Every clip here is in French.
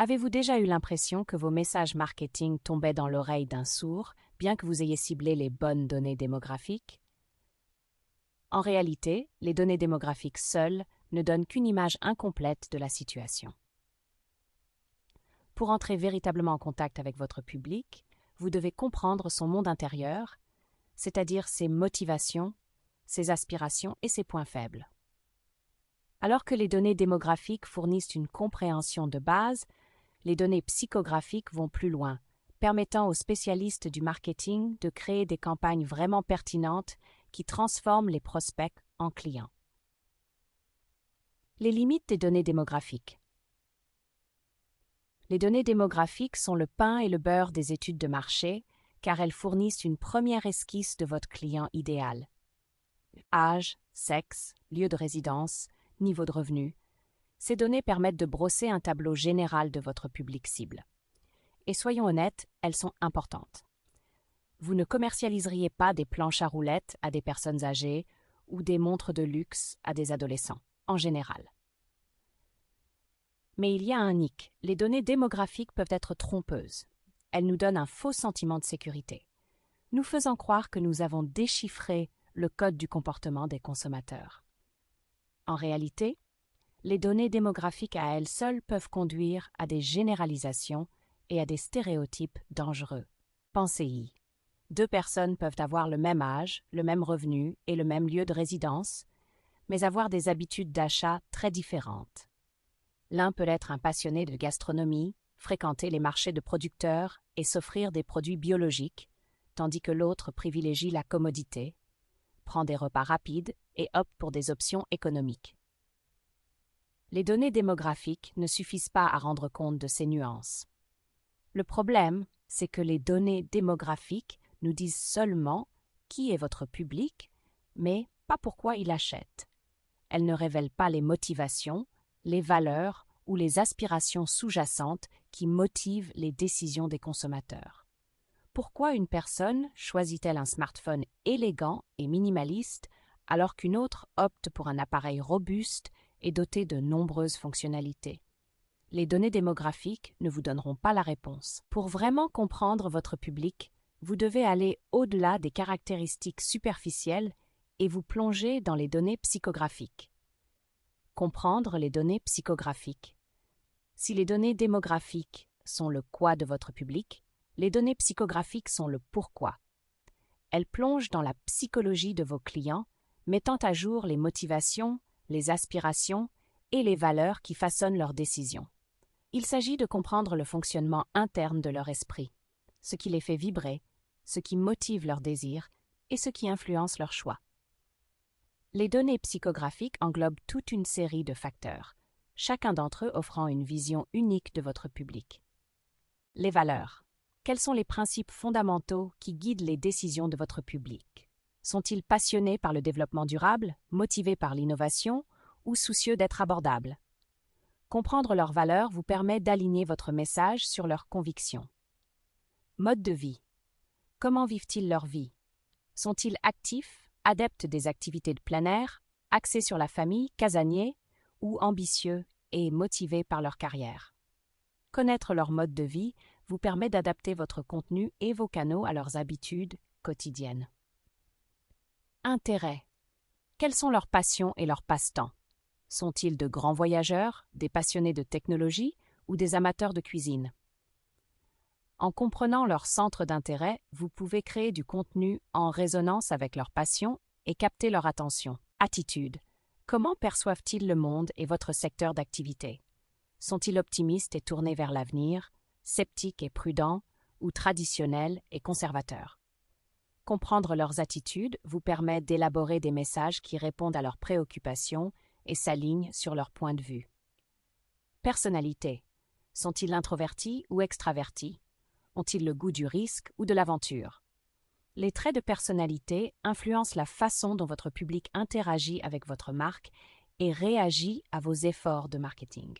Avez-vous déjà eu l'impression que vos messages marketing tombaient dans l'oreille d'un sourd, bien que vous ayez ciblé les bonnes données démographiques? En réalité, les données démographiques seules ne donnent qu'une image incomplète de la situation. Pour entrer véritablement en contact avec votre public, vous devez comprendre son monde intérieur, c'est-à-dire ses motivations, ses aspirations et ses points faibles. Alors que les données démographiques fournissent une compréhension de base, les données psychographiques vont plus loin, permettant aux spécialistes du marketing de créer des campagnes vraiment pertinentes qui transforment les prospects en clients. Les limites des données démographiques. Les données démographiques sont le pain et le beurre des études de marché, car elles fournissent une première esquisse de votre client idéal. Âge, sexe, lieu de résidence, niveau de revenu. Ces données permettent de brosser un tableau général de votre public cible. Et soyons honnêtes, elles sont importantes. Vous ne commercialiseriez pas des planches à roulettes à des personnes âgées ou des montres de luxe à des adolescents, en général. Mais il y a un hic, les données démographiques peuvent être trompeuses. Elles nous donnent un faux sentiment de sécurité, nous faisant croire que nous avons déchiffré le code du comportement des consommateurs. En réalité, les données démographiques à elles seules peuvent conduire à des généralisations et à des stéréotypes dangereux. Pensez-y. 2 personnes peuvent avoir le même âge, le même revenu et le même lieu de résidence, mais avoir des habitudes d'achat très différentes. L'un peut être un passionné de gastronomie, fréquenter les marchés de producteurs et s'offrir des produits biologiques, tandis que l'autre privilégie la commodité, prend des repas rapides et opte pour des options économiques. Les données démographiques ne suffisent pas à rendre compte de ces nuances. Le problème, c'est que les données démographiques nous disent seulement qui est votre public, mais pas pourquoi il achète. Elles ne révèlent pas les motivations, les valeurs ou les aspirations sous-jacentes qui motivent les décisions des consommateurs. Pourquoi une personne choisit-elle un smartphone élégant et minimaliste alors qu'une autre opte pour un appareil robuste et doté de nombreuses fonctionnalités? Les données démographiques ne vous donneront pas la réponse. Pour vraiment comprendre votre public, vous devez aller au-delà des caractéristiques superficielles et vous plonger dans les données psychographiques. Comprendre les données psychographiques. Si les données démographiques sont le quoi de votre public, les données psychographiques sont le pourquoi. Elles plongent dans la psychologie de vos clients, mettant à jour les motivations, les aspirations et les valeurs qui façonnent leurs décisions. Il s'agit de comprendre le fonctionnement interne de leur esprit, ce qui les fait vibrer, ce qui motive leurs désirs et ce qui influence leurs choix. Les données psychographiques englobent toute une série de facteurs, chacun d'entre eux offrant une vision unique de votre public. Les valeurs. Quels sont les principes fondamentaux qui guident les décisions de votre public? Sont-ils passionnés par le développement durable, motivés par l'innovation ou soucieux d'être abordables? Comprendre leurs valeurs vous permet d'aligner votre message sur leurs convictions. Mode de vie. Comment vivent-ils leur vie? Sont-ils actifs, adeptes des activités de plein air, axés sur la famille, casaniers, ou ambitieux et motivés par leur carrière? Connaître leur mode de vie vous permet d'adapter votre contenu et vos canaux à leurs habitudes quotidiennes. Intérêts. Quelles sont leurs passions et leurs passe-temps? Sont-ils de grands voyageurs, des passionnés de technologie ou des amateurs de cuisine? En comprenant leur centre d'intérêt, vous pouvez créer du contenu en résonance avec leurs passions et capter leur attention. Attitude. Comment perçoivent-ils le monde et votre secteur d'activité? Sont-ils optimistes et tournés vers l'avenir, sceptiques et prudents, ou traditionnels et conservateurs? Comprendre leurs attitudes vous permet d'élaborer des messages qui répondent à leurs préoccupations et s'alignent sur leur point de vue. Personnalité. Sont-ils introvertis ou extravertis? Ont-ils le goût du risque ou de l'aventure? Les traits de personnalité influencent la façon dont votre public interagit avec votre marque et réagit à vos efforts de marketing.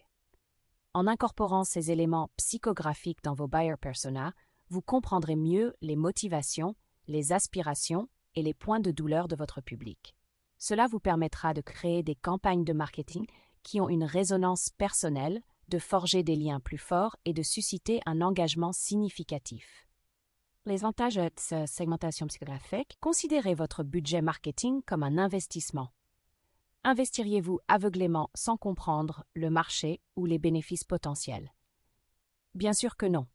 En incorporant ces éléments psychographiques dans vos buyer persona, vous comprendrez mieux les motivations, les aspirations et les points de douleur de votre public. Cela vous permettra de créer des campagnes de marketing qui ont une résonance personnelle, de forger des liens plus forts et de susciter un engagement significatif. Les avantages de cette segmentation psychographique: considérez votre budget marketing comme un investissement. Investiriez-vous aveuglément sans comprendre le marché ou les bénéfices potentiels? Bien sûr que non.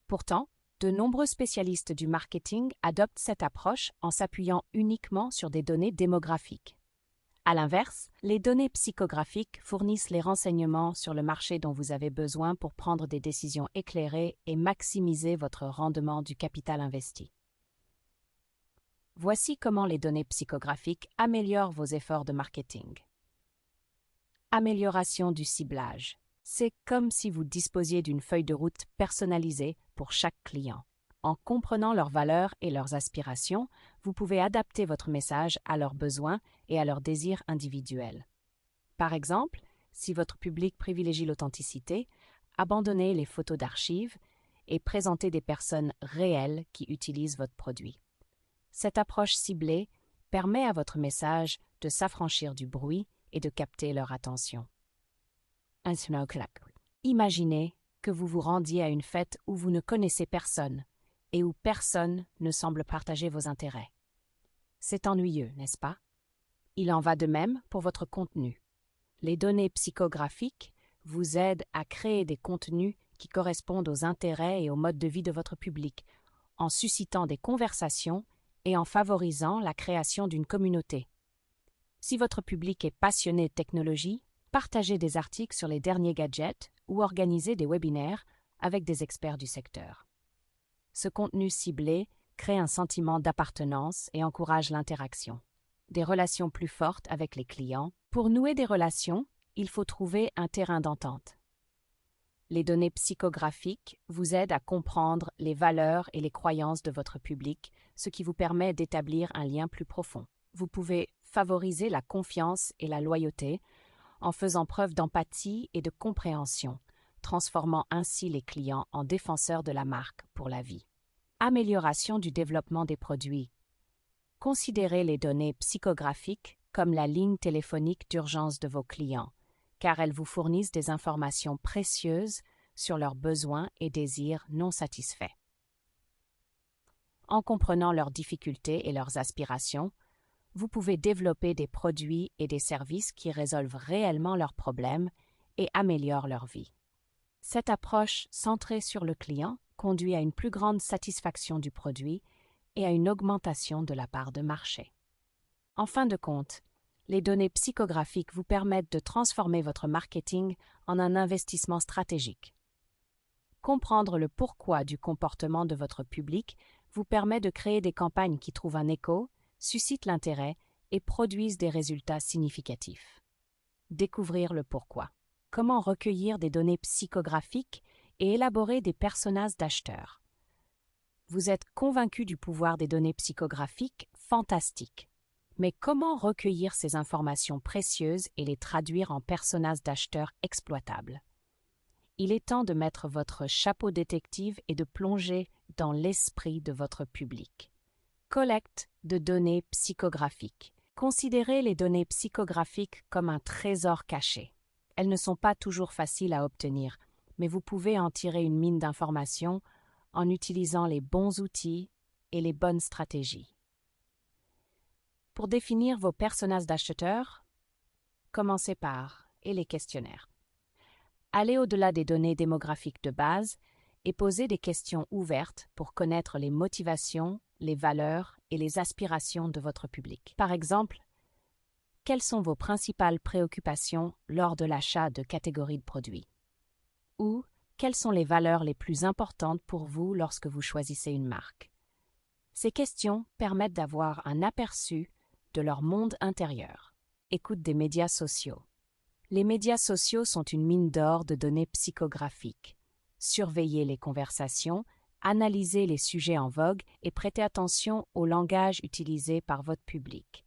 Pourtant, de nombreux spécialistes du marketing adoptent cette approche en s'appuyant uniquement sur des données démographiques. À l'inverse, les données psychographiques fournissent les renseignements sur le marché dont vous avez besoin pour prendre des décisions éclairées et maximiser votre rendement du capital investi. Voici comment les données psychographiques améliorent vos efforts de marketing. Amélioration du ciblage. C'est comme si vous disposiez d'une feuille de route personnalisée pour chaque client. En comprenant leurs valeurs et leurs aspirations, vous pouvez adapter votre message à leurs besoins et à leurs désirs individuels. Par exemple, si votre public privilégie l'authenticité, abandonnez les photos d'archives et présentez des personnes réelles qui utilisent votre produit. Cette approche ciblée permet à votre message de s'affranchir du bruit et de capter leur attention. Imaginez que vous vous rendiez à une fête où vous ne connaissez personne et où personne ne semble partager vos intérêts. C'est ennuyeux, n'est-ce pas? Il en va de même pour votre contenu. Les données psychographiques vous aident à créer des contenus qui correspondent aux intérêts et au mode de vie de votre public, en suscitant des conversations et en favorisant la création d'une communauté. Si votre public est passionné de technologie, partagez des articles sur les derniers gadgets ou organisez des webinaires avec des experts du secteur. Ce contenu ciblé crée un sentiment d'appartenance et encourage l'interaction. Des relations plus fortes avec les clients. Pour nouer des relations, il faut trouver un terrain d'entente. Les données psychographiques vous aident à comprendre les valeurs et les croyances de votre public, ce qui vous permet d'établir un lien plus profond. Vous pouvez favoriser la confiance et la loyauté en faisant preuve d'empathie et de compréhension, transformant ainsi les clients en défenseurs de la marque pour la vie. Amélioration du développement des produits. Considérez les données psychographiques comme la ligne téléphonique d'urgence de vos clients, car elles vous fournissent des informations précieuses sur leurs besoins et désirs non satisfaits. En comprenant leurs difficultés et leurs aspirations, vous pouvez développer des produits et des services qui résolvent réellement leurs problèmes et améliorent leur vie. Cette approche centrée sur le client conduit à une plus grande satisfaction du produit et à une augmentation de la part de marché. En fin de compte, les données psychographiques vous permettent de transformer votre marketing en un investissement stratégique. Comprendre le pourquoi du comportement de votre public vous permet de créer des campagnes qui trouvent un écho, suscitent l'intérêt et produisent des résultats significatifs. Découvrir le pourquoi. Comment recueillir des données psychographiques et élaborer des personas d'acheteurs. Vous êtes convaincu du pouvoir des données psychographiques? Fantastique. Mais comment recueillir ces informations précieuses et les traduire en personas d'acheteurs exploitables? Il est temps de mettre votre chapeau détective et de plonger dans l'esprit de votre public. Collecte de données psychographiques. Considérez les données psychographiques comme un trésor caché. Elles ne sont pas toujours faciles à obtenir, mais vous pouvez en tirer une mine d'informations en utilisant les bons outils et les bonnes stratégies. Pour définir vos personas d'acheteurs, commencez par les questionnaires. Allez au-delà des données démographiques de base et posez des questions ouvertes pour connaître les motivations, les valeurs et les aspirations de votre public. Par exemple, quelles sont vos principales préoccupations lors de l'achat de catégories de produits? Ou quelles sont les valeurs les plus importantes pour vous lorsque vous choisissez une marque? Ces questions permettent d'avoir un aperçu de leur monde intérieur. Écoute des médias sociaux. Les médias sociaux sont une mine d'or de données psychographiques. Surveillez les conversations, analysez les sujets en vogue et prêtez attention au langage utilisé par votre public.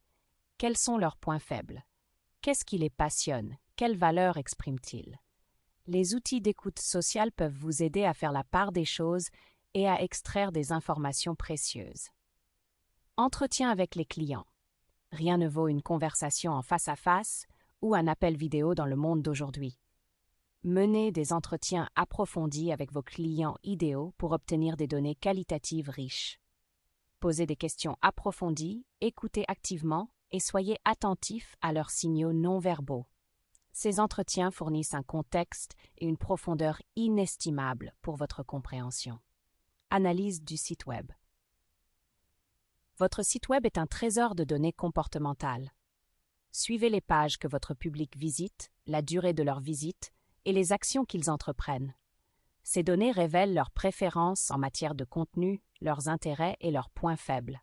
Quels sont leurs points faibles? Qu'est-ce qui les passionne? Quelles valeurs expriment-ils? Les outils d'écoute sociale peuvent vous aider à faire la part des choses et à extraire des informations précieuses. Entretien avec les clients. Rien ne vaut une conversation en face à face ou un appel vidéo dans le monde d'aujourd'hui. Menez des entretiens approfondis avec vos clients idéaux pour obtenir des données qualitatives riches. Posez des questions approfondies, écoutez activement et soyez attentifs à leurs signaux non-verbaux. Ces entretiens fournissent un contexte et une profondeur inestimables pour votre compréhension. Analyse du site Web. Votre site Web est un trésor de données comportementales. Suivez les pages que votre public visite, la durée de leur visite et les actions qu'ils entreprennent. Ces données révèlent leurs préférences en matière de contenu, leurs intérêts et leurs points faibles.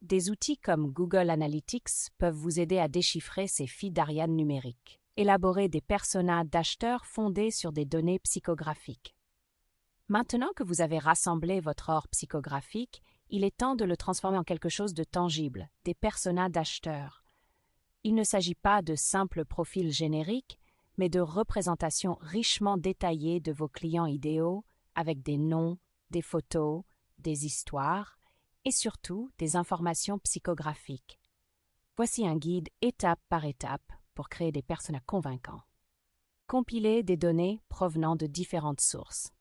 Des outils comme Google Analytics peuvent vous aider à déchiffrer ces feeds d'Ariane numériques. Élaborer des personas d'acheteurs fondés sur des données psychographiques. Maintenant que vous avez rassemblé votre or psychographique, il est temps de le transformer en quelque chose de tangible, des personas d'acheteurs. Il ne s'agit pas de simples profils génériques, mais de représentations richement détaillées de vos clients idéaux, avec des noms, des photos, des histoires et surtout des informations psychographiques. Voici un guide étape par étape pour créer des personas convaincants. Compilez des données provenant de différentes sources.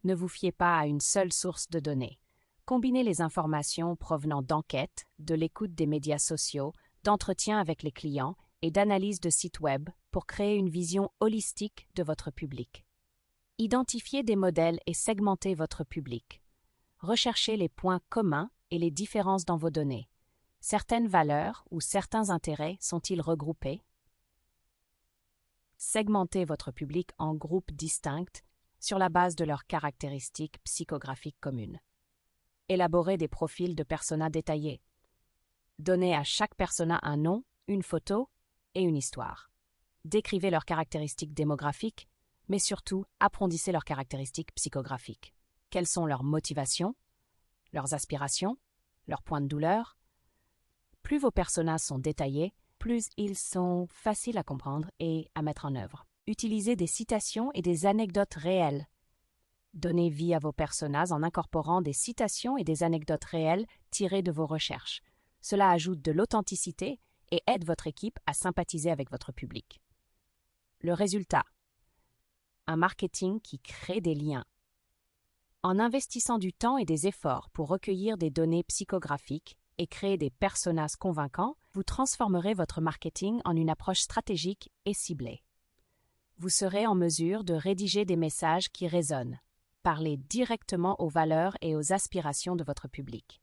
Ne vous fiez pas à une seule source de données. Combinez les informations provenant d'enquêtes, de l'écoute des médias sociaux, d'entretiens avec les clients et d'analyses de sites web pour créer une vision holistique de votre public. Identifiez des modèles et segmentez votre public. Recherchez les points communs et les différences dans vos données. Certaines valeurs ou certains intérêts sont-ils regroupés? Segmentez votre public en groupes distincts sur la base de leurs caractéristiques psychographiques communes. Élaborez des profils de personas détaillés. Donnez à chaque persona un nom, une photo et une histoire. Décrivez leurs caractéristiques démographiques, mais surtout approfondissez leurs caractéristiques psychographiques. Quelles sont leurs motivations, leurs aspirations, leurs points de douleur? Plus vos personas sont détaillés, plus ils sont faciles à comprendre et à mettre en œuvre. Utilisez des citations et des anecdotes réelles. Donnez vie à vos personas en incorporant des citations et des anecdotes réelles tirées de vos recherches. Cela ajoute de l'authenticité et aide votre équipe à sympathiser avec votre public. Le résultat: un marketing qui crée des liens. En investissant du temps et des efforts pour recueillir des données psychographiques et créer des personas convaincants, vous transformerez votre marketing en une approche stratégique et ciblée. Vous serez en mesure de rédiger des messages qui résonnent. Parlez directement aux valeurs et aux aspirations de votre public.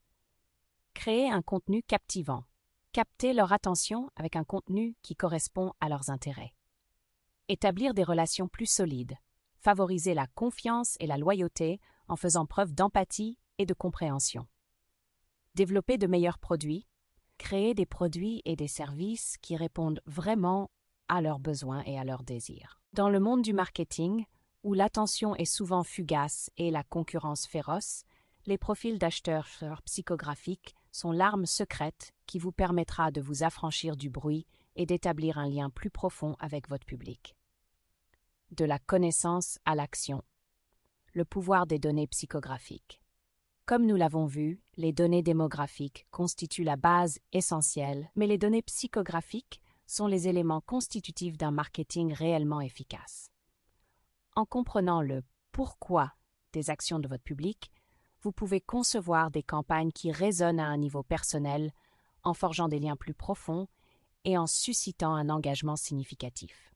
Créez un contenu captivant. Captez leur attention avec un contenu qui correspond à leurs intérêts. Établir des relations plus solides. Favoriser la confiance et la loyauté en faisant preuve d'empathie et de compréhension. Développer de meilleurs produits. Créer des produits et des services qui répondent vraiment à leurs besoins et à leurs désirs. Dans le monde du marketing, où l'attention est souvent fugace et la concurrence féroce, les profils d'acheteurs psychographiques sont l'arme secrète qui vous permettra de vous affranchir du bruit et d'établir un lien plus profond avec votre public. De la connaissance à l'action. Le pouvoir des données psychographiques. Comme nous l'avons vu, les données démographiques constituent la base essentielle, mais les données psychographiques sont les éléments constitutifs d'un marketing réellement efficace. En comprenant le pourquoi des actions de votre public, vous pouvez concevoir des campagnes qui résonnent à un niveau personnel, en forgeant des liens plus profonds et en suscitant un engagement significatif.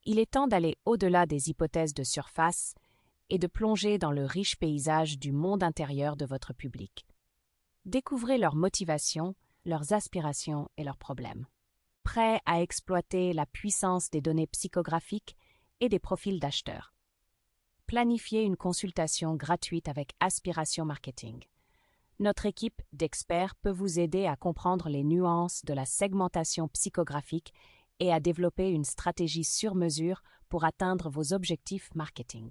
Il est temps d'aller au-delà des hypothèses de surface et de plonger dans le riche paysage du monde intérieur de votre public. Découvrez leurs motivations, leurs aspirations et leurs problèmes. Prêt à exploiter la puissance des données psychographiques et des profils d'acheteurs. Planifiez une consultation gratuite avec Aspiration Marketing. Notre équipe d'experts peut vous aider à comprendre les nuances de la segmentation psychographique et à développer une stratégie sur mesure pour atteindre vos objectifs marketing.